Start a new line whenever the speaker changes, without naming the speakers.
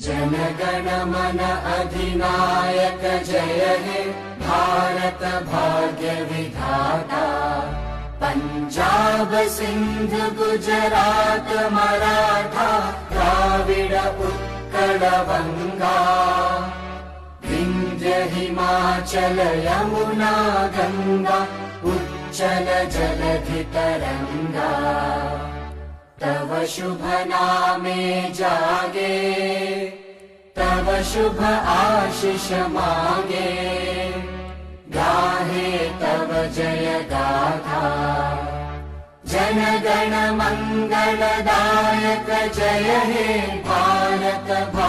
जनगण मन अधिनायक जय हे भारत भाग्य विधाता। पंजाब सिंध गुजरात मराठा द्राविड उत्कल बंगा। विंध्य हिमाचल यमुना गंगा उच्चल जलधि तरंगा। तव शुभ नामे जागे तव शुभ आशीष मांगे। गाहे तव जय गाथा जनगण मंगलदायक जय हे भारत भाग्य